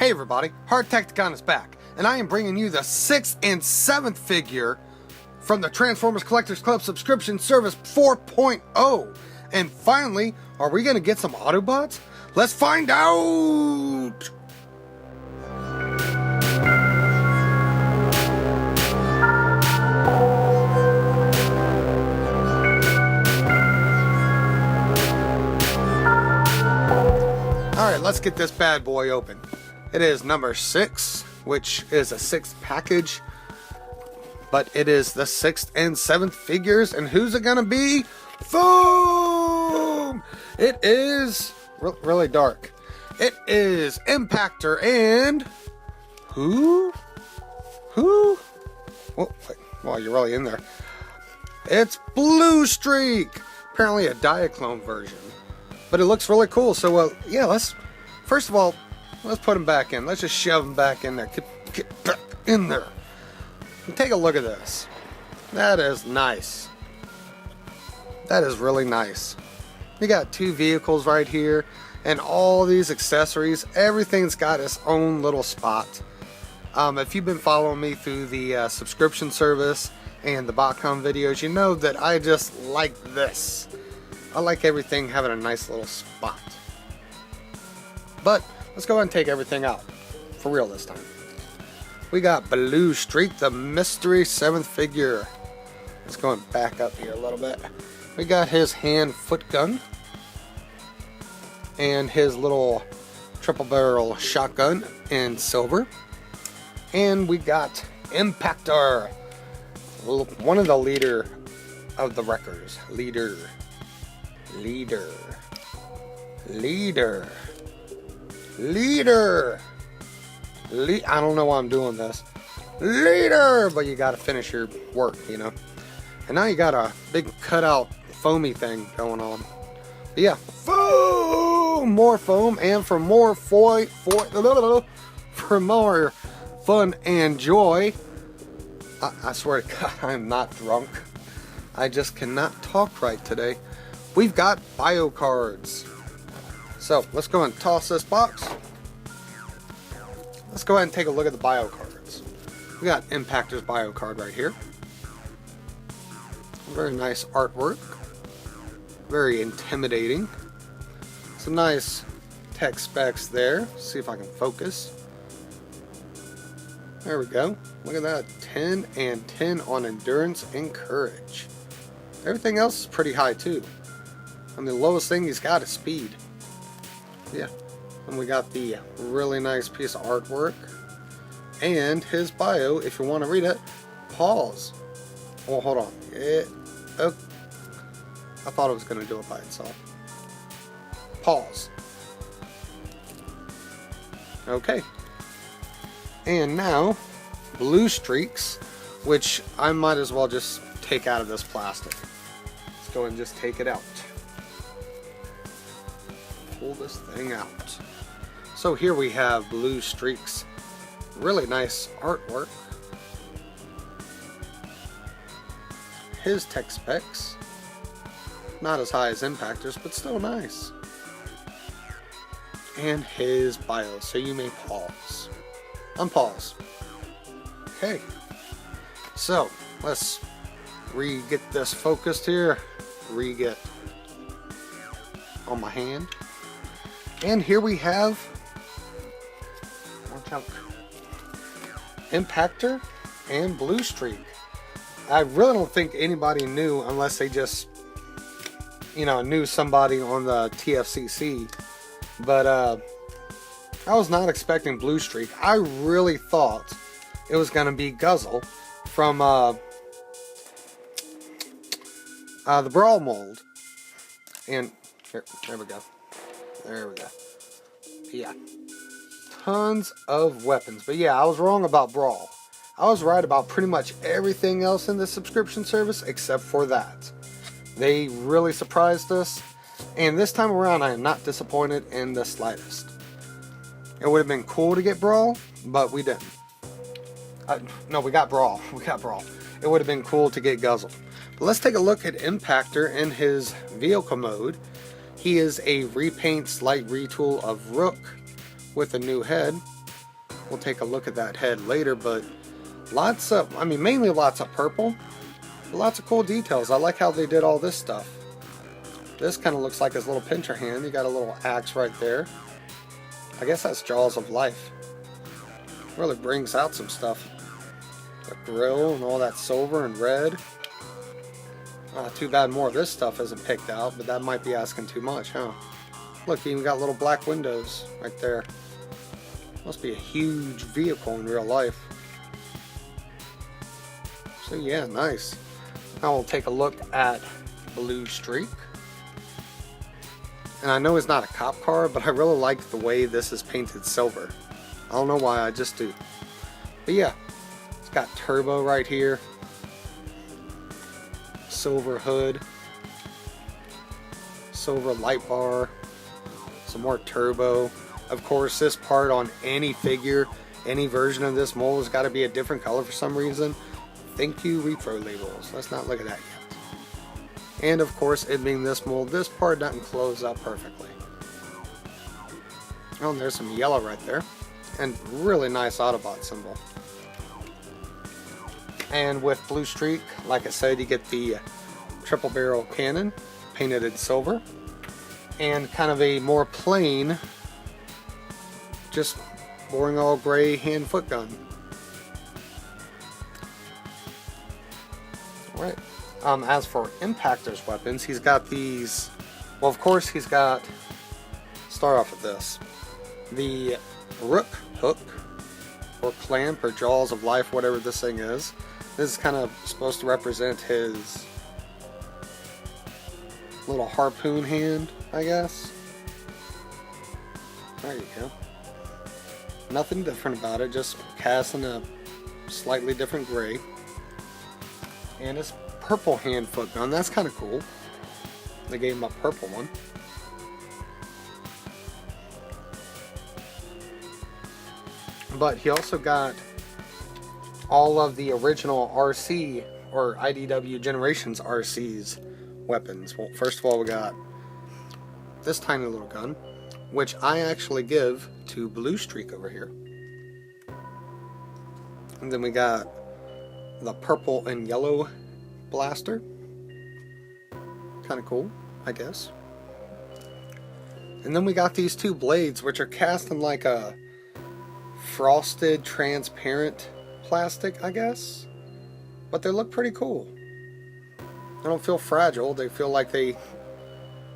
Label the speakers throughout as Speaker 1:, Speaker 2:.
Speaker 1: Hey everybody, Hardtekticon is back, and I am bringing you the 6th and 7th figure from the Transformers Collectors Club subscription service 4.0. And finally, are we going to get some Autobots? Let's find out! Alright, let's get this bad boy open. It is number 6, which is a 6th package, but it is the 6th and 7th figures, and who's it gonna be? Boom! It is really dark. It is Impactor and who? Oh, wait, well, you're really in there. It's Bluestreak. Apparently a Diaclone version, but it looks really cool. So yeah, let's first of all, let's put him back in. Let's just shove him back in there. Get back in there. And take a look at this. That is nice. That is really nice. You got 2 vehicles right here, and all these accessories. Everything's got its own little spot. If you've been following me through the subscription service and the BotCon videos, you know that I just like this. I like everything having a nice little spot. But let's go ahead and take everything out. For real this time. We got Bluestreak, the mystery 7th figure. Let's go and back up here a little bit. We got his hand foot gun. And his little triple barrel shotgun in silver. And we got Impactor. One of the leader of the Wreckers. Leader. I don't know why I'm doing this. Leader! But you gotta finish your work, you know. And now you got a big cutout foamy thing going on. But yeah, foam! More foam, and for more for more fun and joy. I swear to God, I'm not drunk. I just cannot talk right today. We've got bio cards. So let's go and toss this box. Let's go ahead and take a look at the bio cards. We got Impactor's bio card right here. Very nice artwork. Very intimidating. Some nice tech specs there. See if I can focus. There we go. Look at that. 10 and 10 on endurance and courage. Everything else is pretty high too. I mean, the lowest thing he's got is speed. Yeah. And we got the really nice piece of artwork. And his bio, if you want to read it, pause. Oh, hold on. I thought it was going to do it by itself. Pause. Okay. And now, Bluestreaks, which I might as well just take out of this plastic. Let's go and just take it out. Pull this thing out. So here we have Bluestreak's really nice artwork. His tech specs, not as high as Impactor's, but still nice. And his bio, so you may pause. Unpause. Okay. So let's get this focused here. Get on my hand. And here we have Impactor and Bluestreak. I really don't think anybody knew, unless they just, you know, knew somebody on the TFCC. But I was not expecting Bluestreak. I really thought it was going to be Guzzle from the Brawl mold. And here, there we go. There we go. Yeah. Tons of weapons. But yeah, I was wrong about Brawl. I was right about pretty much everything else in the subscription service except for that. They really surprised us. And this time around, I am not disappointed in the slightest. It would have been cool to get Brawl, but we didn't. No, we got Brawl. We got Brawl. It would have been cool to get Guzzle. But let's take a look at Impactor in his vehicle mode. He is a repaint slight retool of Rook with a new head. we'll take a look at that head later, but lots of, I mean, mainly lots of purple, but lots of cool details. I like how they did all this stuff. This kind of looks like his little pincher hand. You got a little axe right there. I guess that's Jaws of Life. Really brings out some stuff. The grill and all that silver and red. Too bad more of this stuff isn't picked out, but that might be asking too much, huh? Look, you even got little black windows right there. Must be a huge vehicle in real life. So yeah, nice. Now we'll take a look at Bluestreak. And I know it's not a cop car, but I really like the way this is painted silver. I don't know why, I just do. But yeah, it's got turbo right here. Silver hood. Silver light bar. Some more turbo. Of course, this part on any figure, any version of this mold has got to be a different color for some reason. Thank you, repro labels. Let's not look at that yet. And of course, it being this mold, this part doesn't close up perfectly. Oh, and there's some yellow right there. And really nice Autobot symbol. And with Bluestreak, like I said, you get the triple barrel cannon painted in silver. And kind of a more plain, just boring all gray hand-foot gun. Alright. As for Impactors Weapons, he's got these, well, of course he's got, start off with this, the Rook hook, or clamp, or Jaws of Life, whatever this thing is. This is kind of supposed to represent his little harpoon hand, I guess. There you go. Nothing different about it, just cast in a slightly different gray. And his purple hand foot gun, that's kind of cool. They gave him a purple one. But he also got all of the original RC or IDW Generations RC's weapons. Well, first of all, we got this tiny little gun, which I actually give to Bluestreak over here. And then we got the purple and yellow blaster. Kind of cool, I guess. And then we got these two blades, which are cast in like a frosted, transparent plastic, I guess. But they look pretty cool. They don't feel fragile. They feel like they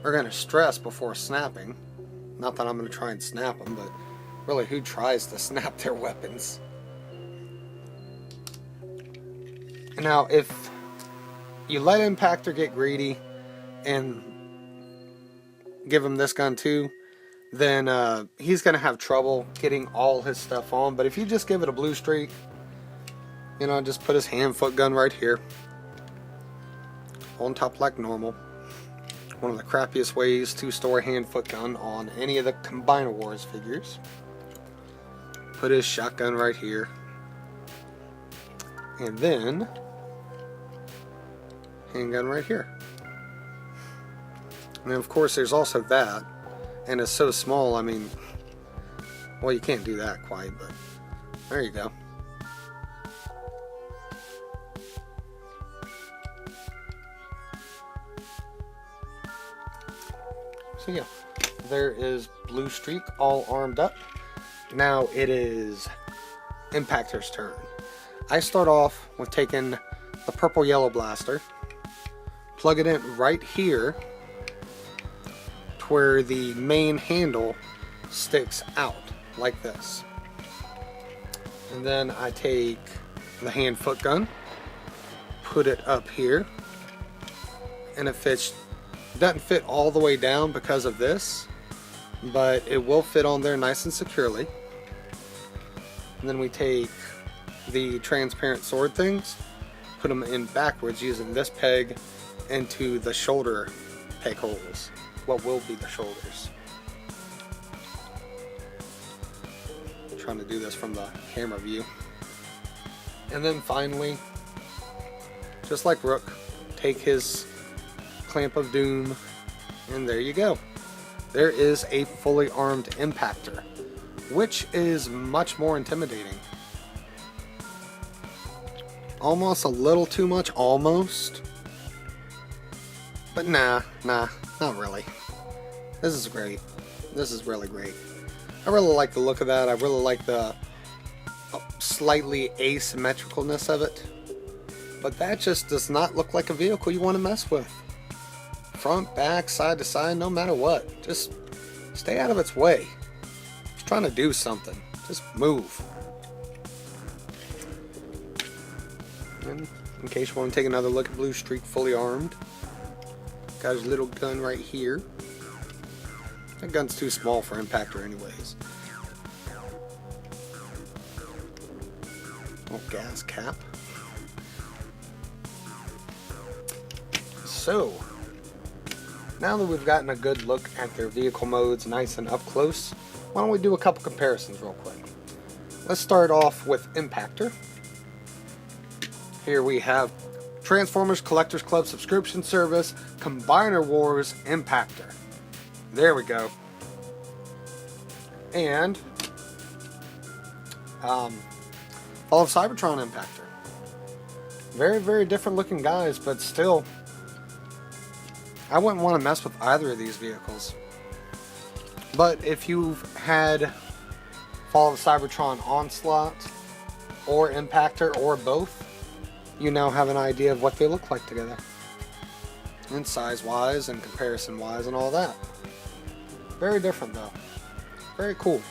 Speaker 1: are going to stress before snapping. Not that I'm going to try and snap them, but really, who tries to snap their weapons? Now, if you let Impactor get greedy and give him this gun too, then he's going to have trouble getting all his stuff on. But if you just give it a Bluestreak, you know, just put his hand-foot gun right here on top like normal. One of the crappiest ways to store a hand-foot gun on any of the Combiner Wars figures. Put his shotgun right here. And then handgun right here. And then of course there's also that. And it's so small, I mean, well, you can't do that quite, but there you go. So yeah, there is Bluestreak all armed up. Now it is Impactor's turn. I start off with taking the purple yellow blaster, plug it in right here to where the main handle sticks out like this. And then I take the hand-foot gun, put it up here, and it fits. Doesn't fit all the way down because of this, but it will fit on there nice and securely. And then we take the transparent sword things, put them in backwards using this peg into the shoulder peg holes, what will be the shoulders. I'm trying to do this from the camera view. And then finally, just like Rook, take his clamp of doom, and there you go. There is a fully armed Impactor. which is much more intimidating. Almost a little too much, almost. But nah, not really. This is great. This is really great. I really like the look of that. I really like the slightly asymmetricalness of it. But that just does not look like a vehicle you want to mess with. Front, back, side to side, no matter what. Just stay out of its way. It's trying to do something. Just move. And in case you want to take another look at Bluestreak fully armed. Got his little gun right here. That gun's too small for Impactor anyways. Little gas cap. So, now that we've gotten a good look at their vehicle modes nice and up close, why don't we do a couple comparisons real quick. Let's start off with Impactor. Here we have Transformers Collectors Club subscription service, Combiner Wars Impactor. There we go. And Fall of Cybertron Impactor. Very, very different looking guys, but still, I wouldn't want to mess with either of these vehicles. But if you've had Fall of Cybertron Onslaught or Impactor or both, you now have an idea of what they look like together. And size-wise and comparison-wise and all that. Very different though. Very cool.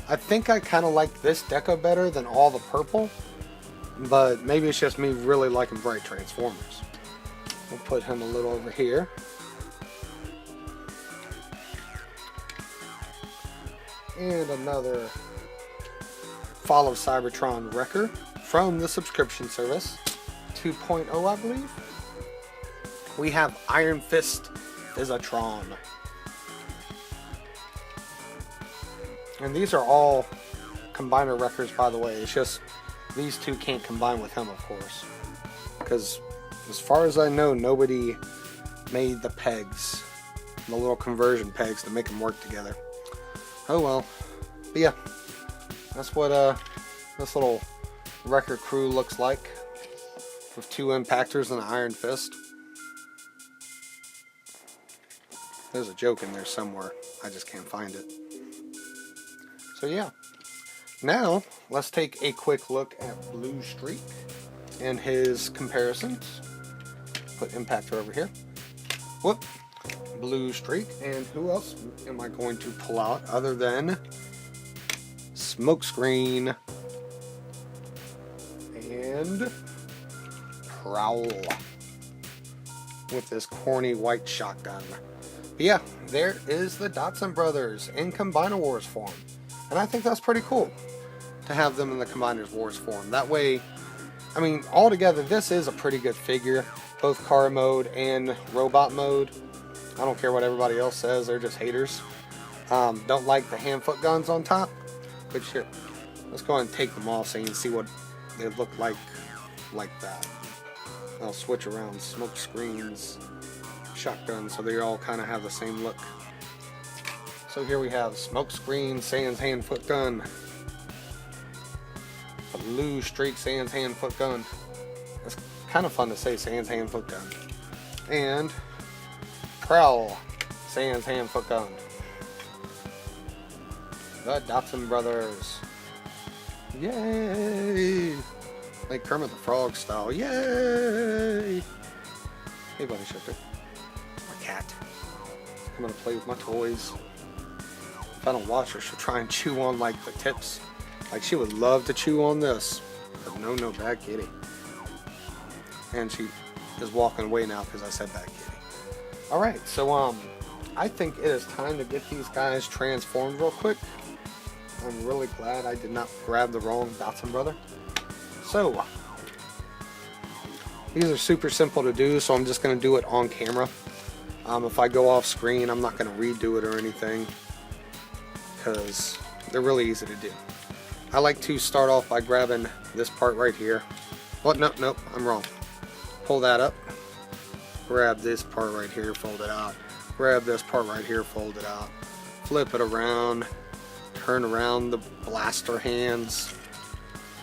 Speaker 1: I think I kind of like this deco better than all the purple. But maybe it's just me really liking bright Transformers. We'll put him a little over here. And another Fall of Cybertron Wrecker from the subscription service. 2.0, I believe. We have Iron Fist Visatron. And these are all Combiner Wreckers, by the way. It's just these two can't combine with him, of course. Because as far as I know, nobody made the pegs, the little conversion pegs to make them work together. Oh well. But yeah, that's what this little Wrecker crew looks like, with two Impactors and an Iron Fist. There's a joke in there somewhere. I just can't find it. So yeah. Now, let's take a quick look at Bluestreak and his comparisons. Put Impactor over here. Whoop. Bluestreak. And who else am I going to pull out other than Smokescreen and Prowl with this corny white shotgun. But yeah, there is the Dotson brothers in Combiner Wars form. And I think that's pretty cool to have them in the Combiner Wars form. That way, I mean, altogether, this is a pretty good figure. Both car mode and robot mode. I don't care what everybody else says, they're just haters. Don't like the hand-foot guns on top. But sure, let's go ahead and take them off so you can see what they look like that. I'll switch around smoke screens, shotguns, so they all kind of have the same look. So here we have Smokescreen Sans hand foot gun, Bluestreak Sans hand foot gun. It's kind of fun to say Sans hand foot gun. And Prowl Sans hand foot gun. The Dotson brothers. Yay! Like Kermit the Frog style. Yay! Hey, Bunny Shifter. My cat. I'm gonna play with my toys. If I don't watch her, she'll try and chew on like the tips. Like she would love to chew on this. But no, bad kitty. And she is walking away now because I said bad kitty. Alright, so I think it is time to get these guys transformed real quick. I'm really glad I did not grab the wrong Dotson brother. So, these are super simple to do, so I'm just going to do it on camera. If I go off screen, I'm not going to redo it or anything, because they're really easy to do. I like to start off by grabbing this part right here. Oh, nope, I'm wrong. Pull that up. Grab this part right here, fold it out. Grab this part right here, fold it out. Flip it around. turn around the blaster hands.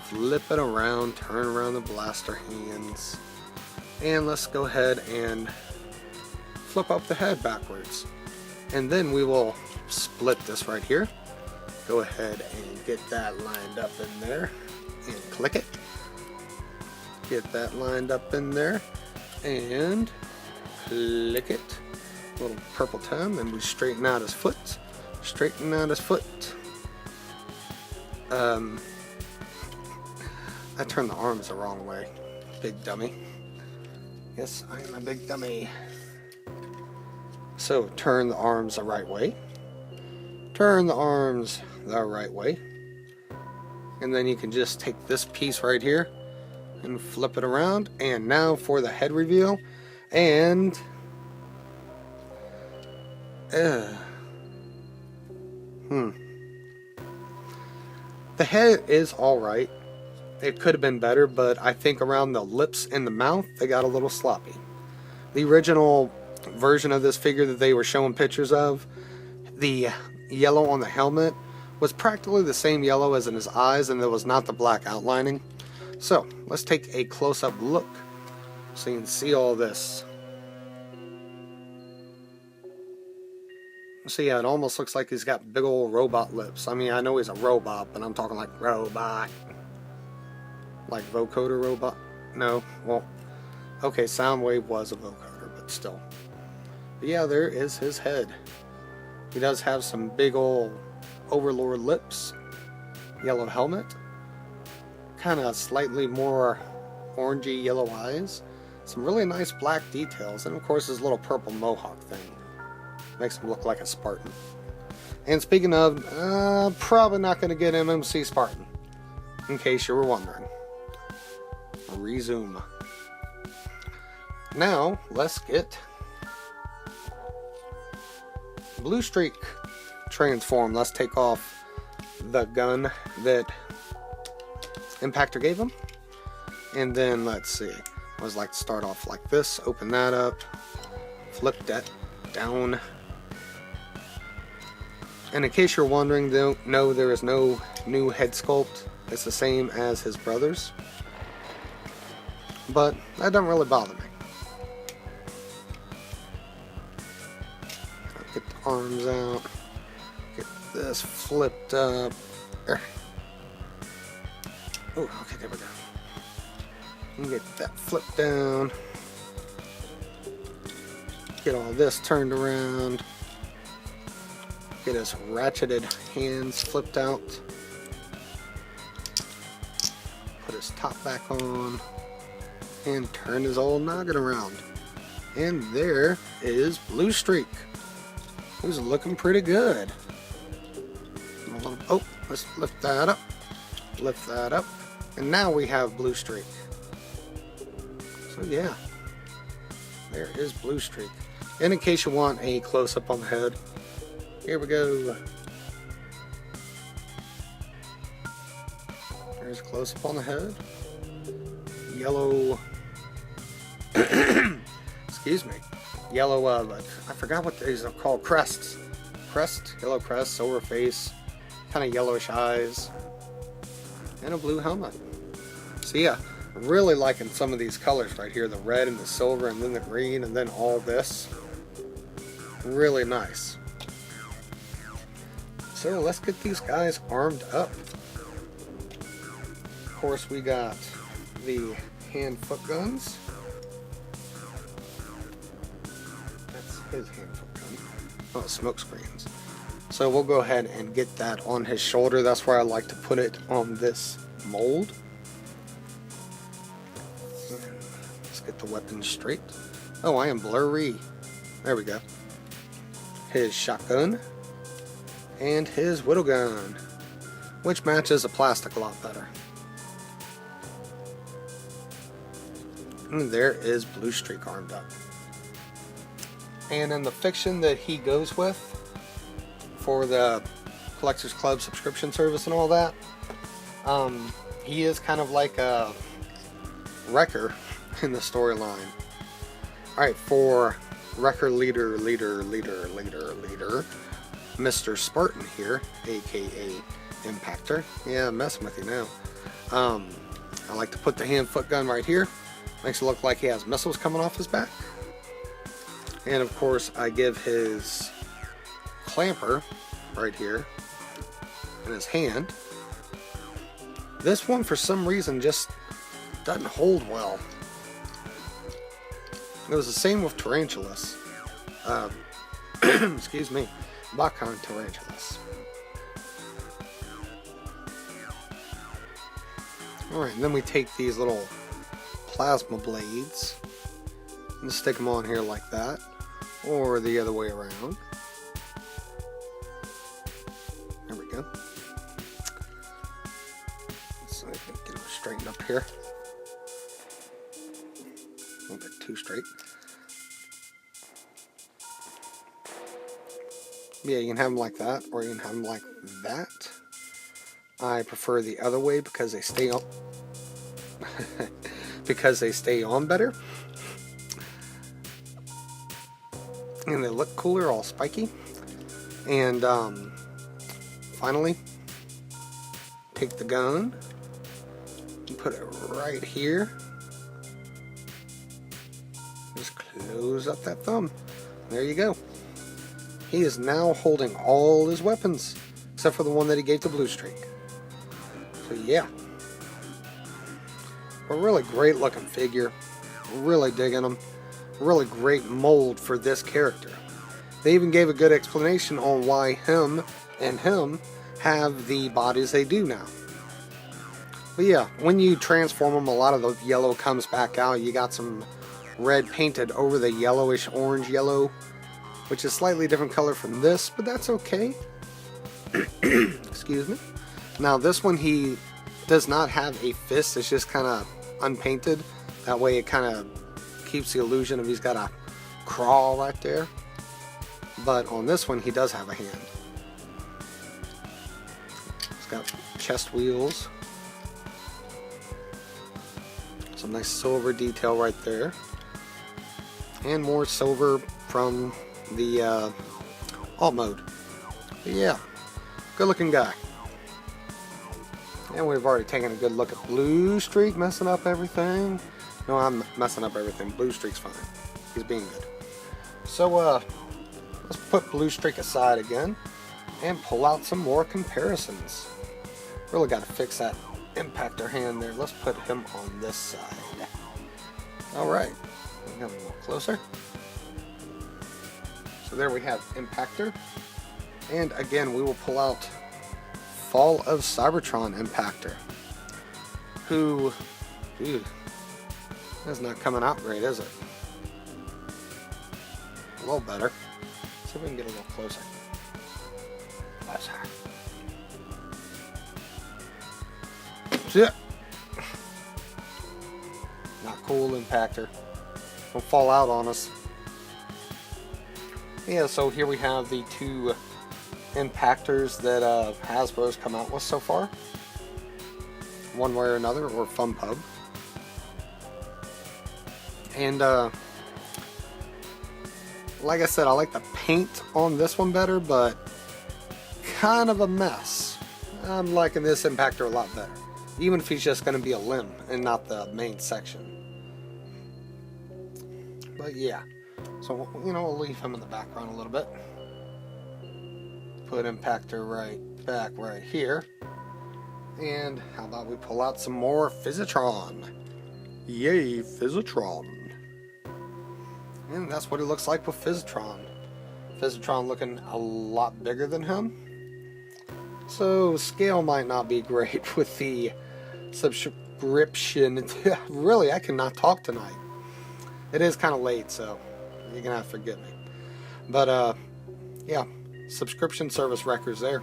Speaker 1: Flip it around, turn around the blaster hands. And let's go ahead and flip up the head backwards. And then we will split this right here. Go ahead and get that lined up in there and click it. Get that lined up in there and click it. A little purple tongue, and we straighten out his foot. Straighten out his foot. I turned the arms the wrong way. Big dummy. Yes, I am a big dummy. So turn the arms the right way. Turn the arms the right way. And then you can just take this piece right here and flip it around. And now for the head reveal. And the head is alright. It could have been better, but I think around the lips and the mouth they got a little sloppy. The original version of this figure that they were showing pictures of, the yellow on the helmet was practically the same yellow as in his eyes, and there was not the black outlining. So let's take a close-up look so you can see all this. So yeah, it almost looks like he's got big old robot lips. I mean, I know he's a robot, but I'm talking like robot. Like vocoder robot? No, well, okay, Soundwave was a vocoder, but still. But yeah, there is his head. He does have some big old overlord lips, yellow helmet, kind of slightly more orangey yellow eyes, some really nice black details, and of course his little purple mohawk thing. Makes him look like a Spartan. And speaking of, probably not going to get MMC Spartan, in case you were wondering. Resume. Now, let's get Bluestreak Transform. Let's take off the gun that Impactor gave him. And then, let's see. I always like to start off like this. Open that up. Flip that down. And in case you're wondering, no, there is no new head sculpt. It's the same as his brother's. But that doesn't really bother me. Get the arms out. Get this flipped up. There. Oh, okay, there we go. And get that flipped down. Get all this turned around. Get his ratcheted hands flipped out. Put his top back on. And turn his old noggin around. And there is Bluestreak, who's looking pretty good. Oh, let's lift that up. Lift that up. And now we have Bluestreak. So yeah, there is Bluestreak. And in case you want a close-up on the head, here we go. There's a close-up on the head. Yellow, excuse me, yellow, I forgot what these are called, crests. Crest, yellow crest, silver face, kind of yellowish eyes, and a blue helmet. So yeah, really liking some of these colors right here, the red and the silver, and then the green, and then all this. Really nice. So let's get these guys armed up. Of course, we got the hand foot guns. That's his hand foot gun. Oh, smoke screens. So we'll go ahead and get that on his shoulder. That's where I like to put it on this mold. Let's get the weapon straight. Oh, I am blurry. There we go. His shotgun and his whittle gun, which matches the plastic a lot better. And there is Bluestreak armed up. And in the fiction that he goes with for the Collectors Club subscription service and all that, he is kind of like a Wrecker in the storyline. Alright, for Wrecker leader, Mr. Spartan here, aka Impactor. Yeah, I'm messing with you now. I like to put the hand foot gun right here. Makes it look like he has missiles coming off his back. And of course I give his clamper right here in his hand. This one for some reason just doesn't hold well. It was the same with Tarantulas. Excuse me, Bacon Tarantulas. Alright, and then we take these little plasma blades and stick them on here like that, or the other way around. There we go. So I can get them straightened up here. A little bit too straight. Yeah, you can have them like that, or you can have them like that. I prefer the other way because they stay on because they stay on better. And they look cooler, all spiky. And finally, take the gun and put it right here. Just close up that thumb. There you go. He is now holding all his weapons, except for the one that he gave to Bluestreak. So yeah. A really great looking figure. Really digging him. Really great mold for this character. They even gave a good explanation on why him and him have the bodies they do now. But yeah, when you transform them, a lot of the yellow comes back out. You got some red painted over the yellowish orange yellow, which is slightly different color from this, but that's okay. Excuse me. Now this one, he does not have a fist. It's just kind of unpainted. That way it kind of keeps the illusion of he's got a crawl right there. But on this one, he does have a hand. He's got chest wheels. Some nice silver detail right there. And more silver from the alt mode. But yeah, good looking guy. And we've already taken a good look at Bluestreak messing up everything. No, I'm messing up everything. Bluestreak's fine. He's being good. So let's put Bluestreak aside again and pull out some more comparisons. Really got to fix that Impactor hand there. Let's put him on this side. Alright, come a little closer. So there we have Impactor. And again, we will pull out Fall of Cybertron Impactor, who, dude, that's not coming out great, is it? A little better. See if we can get a little closer. Closer. Yeah. Not cool, Impactor. Don't fall out on us. Yeah, so here we have the two Impactors that Hasbro's come out with so far, one way or another, or FunPub. And like I said, I like the paint on this one better, but kind of a mess. I'm liking this Impactor a lot better, even if he's just going to be a limb and not the main section. But yeah, so you know, we'll leave him in the background a little bit. Put Impactor right back right here. And how about we pull out some more Physitron? Yay, Physitron. And that's what it looks like with Physitron. Physitron looking a lot bigger than him. So scale might not be great with the subscription. Really, I cannot talk tonight. It is kind of late, so you're gonna have to forgive me. But yeah. Subscription service Wreckers there.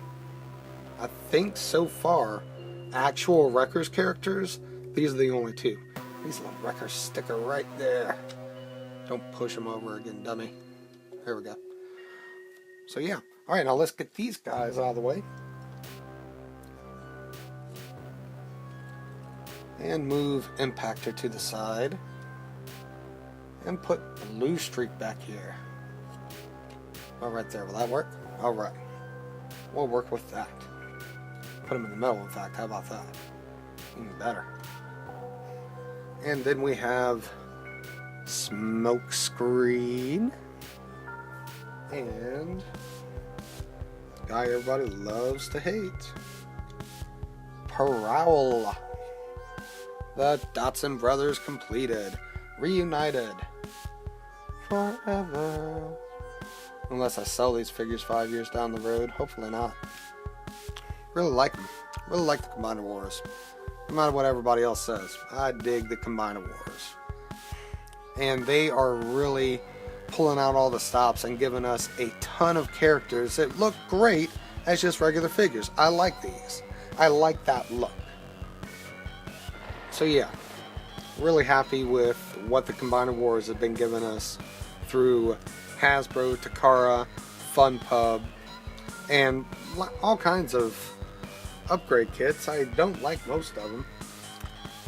Speaker 1: I think so far, actual Wreckers characters, these are the only two. These little Wreckers sticker right there. Don't push them over again, dummy. Here we go. So yeah. Alright, now let's get these guys out of the way. And move Impactor to the side. And put Bluestreak back here. Oh, right there. Will that work? Alright. we'll work with that. Put them in the middle, in fact. How about that? Even better. And then we have Smokescreen. And guy everybody loves to hate, Prowl. The Dotson brothers completed. Reunited. Forever. Unless I sell these figures 5 years down the road. Hopefully not. Really like them. Really like the Combiner Wars. No matter what everybody else says. I dig the Combiner Wars. And they are really pulling out all the stops and giving us a ton of characters that look great as just regular figures. I like these. I like that look. So yeah, really happy with what the Combiner Wars have been giving us through Hasbro, Takara, Fun Pub, and all kinds of upgrade kits. I don't like most of them,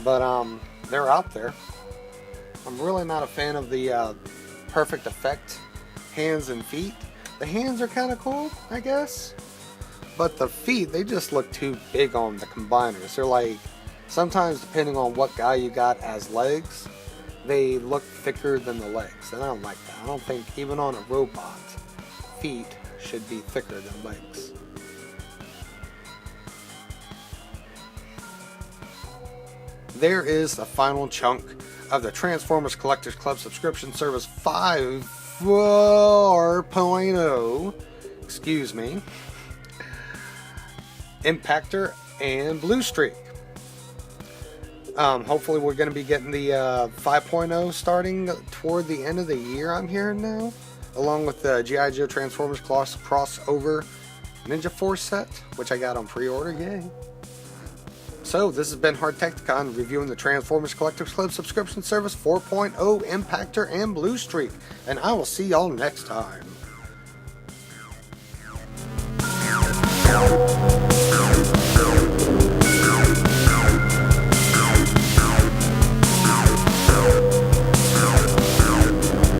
Speaker 1: but they're out there. I'm really not a fan of the Perfect Effect hands and feet. The hands are kind of cool, I guess, but the feet, they just look too big on the combiners. They're like, sometimes depending on what guy you got as legs, they look thicker than the legs, and I don't like that. I don't think even on a robot, feet should be thicker than legs. There is the final chunk of the Transformers Collectors Club subscription service 4.0, excuse me, Impactor and Bluestreak. Hopefully we're going to be getting the 5.0 starting toward the end of the year, I'm hearing now, along with the G.I. Joe Transformers crossover Ninja Force set, which I got on pre-order, yay. So, this has been Hardtekticon reviewing the Transformers Collectors Club subscription service 4.0 Impactor and Bluestreak, and I will see y'all next time.